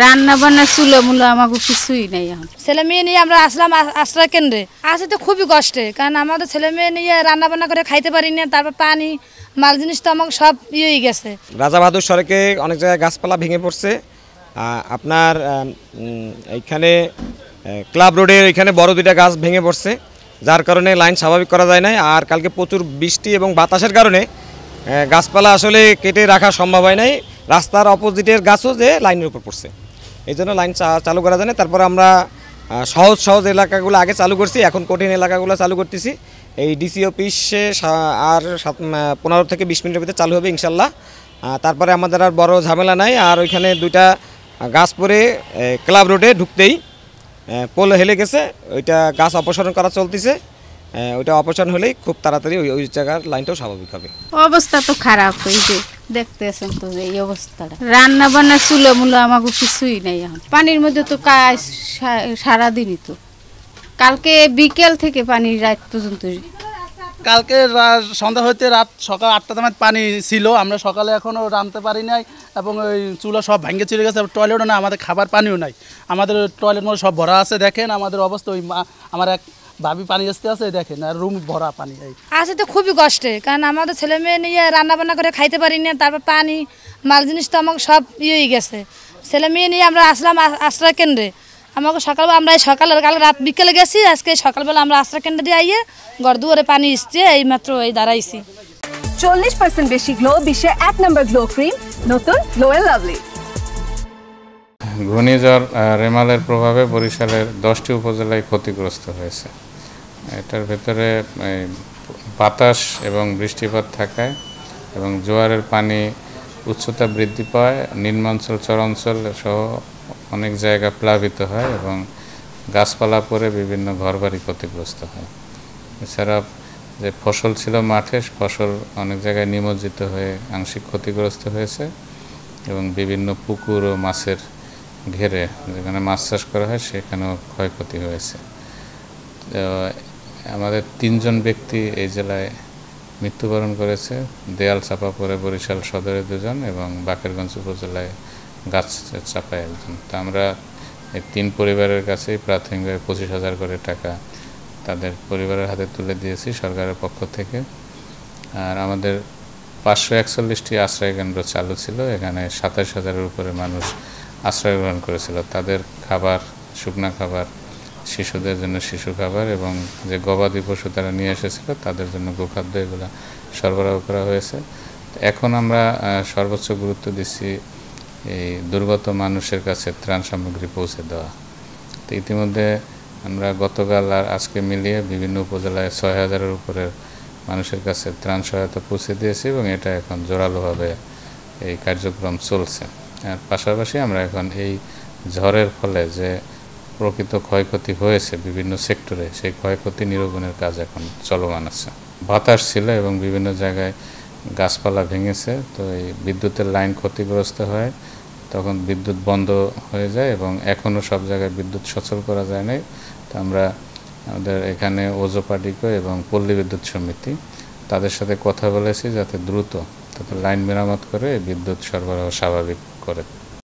রান্না বান্না চুলো মুলো আমাকে কিছুই নেই এখন। ছেলে মেয়ে নিয়ে আমরা আসলাম আশ্রয় কেন্দ্রে। আসে তো খুবই কষ্টে, কারণ আমাদের ছেলে মেয়ে নিয়ে রান্না বান্না করে খাইতে পারি না। তারপর পানি মাল জিনিস তো আমাকে সব হয়ে গেছে। রাজা বাহাদুর সড়কে অনেক জায়গায় গাছপালা ভেঙে পড়ছে। আপনার এইখানে ক্লাব রোডের এখানে বড় দুইটা গাছ ভেঙে পড়ছে, যার কারণে লাইন স্বাভাবিক করা যায় না। আর কালকে প্রচুর বৃষ্টি এবং বাতাসের কারণে গাছপালা আসলে কেটে রাখা সম্ভব হয় নাই। রাস্তার অপোজিটের গাছও যে লাইনের উপর পড়ছে, এই জন্য লাইন চালু করা যায় না। তারপর আমরা সহজ এলাকাগুলো আগে চালু করছি, এখন কঠিন এলাকাগুলো চালু করতেছি। এই ডিসি অফিসে আর 15 থেকে 20 মিনিটের ভিতরে চালু হবে ইনশাল্লাহ। তারপরে আমাদের আর বড় ঝামেলা নাই। আর ওইখানে দুইটা গাছ পরে ক্লাব রোডে ঢুকতেই পোল হেলে গেছে, ওইটা গাছ অপসারণ করা চলতেছে। ওইটা অপসারণ হলেই খুব তাড়াতাড়ি ওই জায়গার লাইনটাও স্বাভাবিক হবে। অবস্থা তো খারাপ, এই যে দেখতেছেন তো এই অবস্থাটা। রান্না বান্না চুলো মুলো আমাকে কিছুই নেই এখন। পানির মধ্যে তো কাজ সারাদিনই তো, কালকে বিকেল থেকে পানি রাত পর্যন্ত। কালকে সন্ধ্যা হইতে রাত সকাল 8টার সময় পানি ছিল। আমরা সকালে এখনও রাঁধতে পারি নাই এবং ওই চুলা সব ভেঙে চলে গেছে। টয়লেটও না, আমাদের খাবার পানিও নাই। আমাদের টয়লেট মধ্যে সব ভরা আছে। দেখেন আমাদের অবস্থা। ওই আমার এক ভাবি পানি আসতে আছে, দেখেন, আর রুম ভরা পানি। আসে তো খুবই কষ্টে, কারণ আমাদের ছেলে মেয়ে নিয়ে রান্না বান্না করে খাইতে পারি না। তারপর পানি মাল জিনিস তো আমাকে সব হয়ে গেছে। ছেলে মেয়ে নিয়ে আমরা আসলাম আশ্রয় কেন্দ্রে। আমাকে সকালবেলা আমরা কাল রাত বিকেলে গেছি, আজকে সকালবেলা আমরা আশ্রয় কেন্দ্রে দিয়ে আইয়ে ঘর দুয়ারে পানি এসছে, এইমাত্র এই দাঁড়াইছি। 40% বেশি গ্লো, বিশ্বের 1 নম্বর গ্লো ক্রিম, নতুন গ্লো এন্ড লাভলি। ঘূর্ণিঝড় রেমালের প্রভাবে বরিশালের 10টি উপজেলায় ক্ষতিগ্রস্ত হয়েছে। এটার ভেতরে বাতাস এবং বৃষ্টিপাত থাকায় এবং জোয়ারের পানি উচ্চতা বৃদ্ধি পায়, নিম্নাঞ্চল চরাঞ্চল সহ অনেক জায়গা প্লাবিত হয় এবং গাছপালা পড়ে বিভিন্ন ঘরবাড়ি ক্ষতিগ্রস্ত হয়। এছাড়া যে ফসল ছিল মাঠে, ফসল অনেক জায়গায় নিমজ্জিত হয়ে আংশিক ক্ষতিগ্রস্ত হয়েছে এবং বিভিন্ন পুকুর ও মাছের ঘেরে যেখানে মাছ চাষ করা হয় সেখানেও ক্ষয়ক্ষতি হয়েছে। আমাদের 3 জন ব্যক্তি এই জেলায় মৃত্যুবরণ করেছে। দেয়াল চাপা পড়ে বরিশাল সদরে 2 জন এবং বাকেরগঞ্জ উপজেলায় গাছ চাপায় 1 জন। তা আমরা এই 3 পরিবারের কাছেই প্রাথমিকভাবে 25,000 করে টাকা তাদের পরিবারের হাতে তুলে দিয়েছি সরকারের পক্ষ থেকে। আর আমাদের 541টি আশ্রয় কেন্দ্র চালু ছিল, এখানে 27,000-এর উপরে মানুষ আশ্রয় গ্রহণ করেছিল। তাদের খাবার, শুকনা খাবার, শিশুদের জন্য শিশু খাবার এবং যে গবাদি পশু তারা নিয়ে এসেছিল তাদের জন্য গোখাদ্য, এগুলো সরবরাহ করা হয়েছে। এখন আমরা সর্বোচ্চ গুরুত্ব দিচ্ছি এই দুর্গত মানুষের কাছে ত্রাণ সামগ্রী পৌঁছে দেওয়া। তো ইতিমধ্যে আমরা গতকাল আর আজকে মিলিয়ে বিভিন্ন উপজেলায় 6,000-এর উপরের মানুষের কাছে ত্রাণ সহায়তা পৌঁছে দিয়েছি এবং এটা এখন জোরালোভাবে এই কার্যক্রম চলছে। আর পাশাপাশি আমরা এখন এই ঝড়ের ফলে যে প্রকৃত ক্ষয়ক্ষতি হয়েছে বিভিন্ন সেক্টরে, সেই ক্ষয়ক্ষতি নিরূপণের কাজ এখন চলমান আছে। বাতাস ছিল এবং বিভিন্ন জায়গায় গাছপালা ভেঙেছে, তো এই বিদ্যুতের লাইন ক্ষতিগ্রস্ত হয়, তখন বিদ্যুৎ বন্ধ হয়ে যায় এবং এখনও সব জায়গায় বিদ্যুৎ সচল করা যায় নাই। তো আমরা আমাদের এখানে ওজোপাটিকো এবং পল্লী বিদ্যুৎ সমিতি তাদের সাথে কথা বলেছি যাতে দ্রুত তাদের লাইন মেরামত করে বিদ্যুৎ সরবরাহ স্বাভাবিক করে।